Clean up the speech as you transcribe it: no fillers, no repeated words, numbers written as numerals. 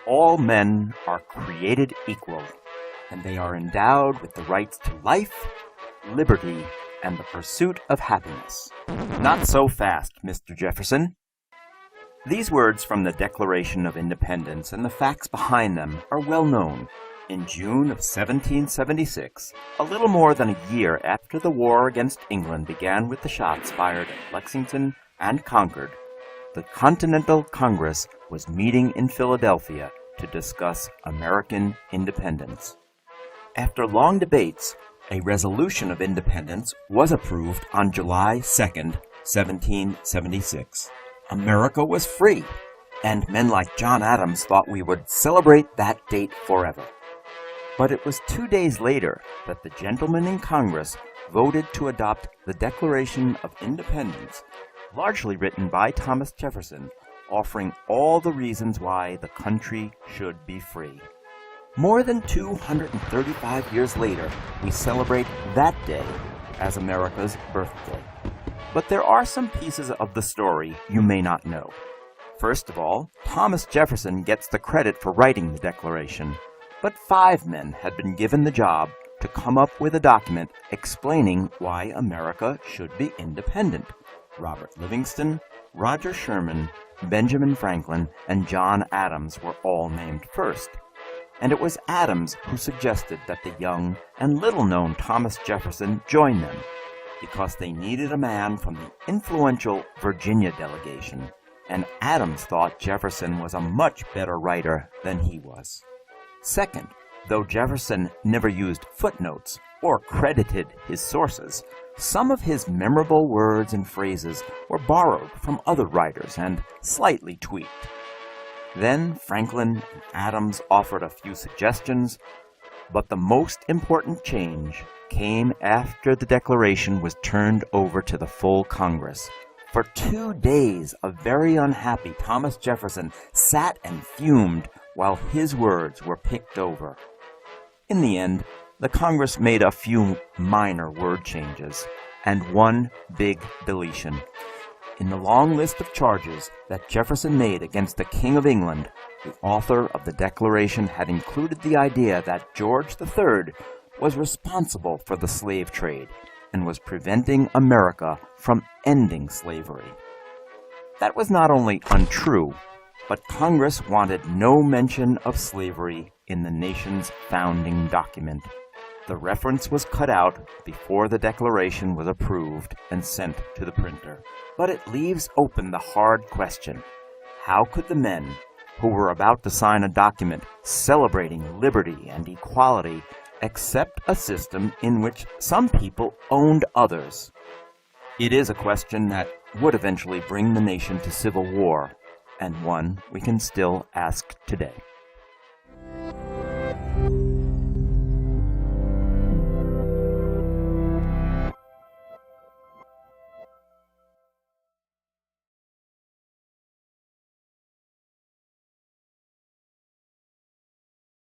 all men are created equal, and they are endowed with the rights to life, liberty, and the pursuit of happiness. Not so fast, Mr. Jefferson. These words from the Declaration of Independence and the facts behind them are well known. In June of 1776, a little more than a year after the war against England began with the shots fired at Lexington and Concord, the Continental Congress was meeting in Philadelphia to discuss American independence. After long debates, a resolution of independence was approved on July 2nd, 1776. America was free, and men like John Adams thought we would celebrate that date forever. But it was 2 days later that the gentlemen in Congress voted to adopt the Declaration of Independence, largely written by Thomas Jefferson, offering all the reasons why the country should be free. More than 235 years later, we celebrate that day as America's birthday. But there are some pieces of the story you may not know. First of all, Thomas Jefferson gets the credit for writing the Declaration, but 5 men had been given the job to come up with a document explaining why America should be independent. Robert Livingston, Roger Sherman, Benjamin Franklin, and John Adams were all named first. And it was Adams who suggested that the young and little-known Thomas Jefferson join them, because they needed a man from the influential Virginia delegation, and Adams thought Jefferson was a much better writer than he was. Second, though Jefferson never used footnotes or credited his sources, some of his memorable words and phrases were borrowed from other writers and slightly tweaked. Then Franklin and Adams offered a few suggestions, but the most important change came after the Declaration was turned over to the full Congress. For 2 days, a very unhappy Thomas Jefferson sat and fumed while his words were picked over. In the end, the Congress made a few minor word changes and one big deletion. In the long list of charges that Jefferson made against the King of England, the author of the Declaration had included the idea that George III was responsible for the slave trade and was preventing America from ending slavery. That was not only untrue, but Congress wanted no mention of slavery in the nation's founding document. The reference was cut out before the Declaration was approved and sent to the printer. But it leaves open the hard question: how could the men who were about to sign a document celebrating liberty and equality accept a system in which some people owned others? It is a question that would eventually bring the nation to civil war, and one we can still ask today.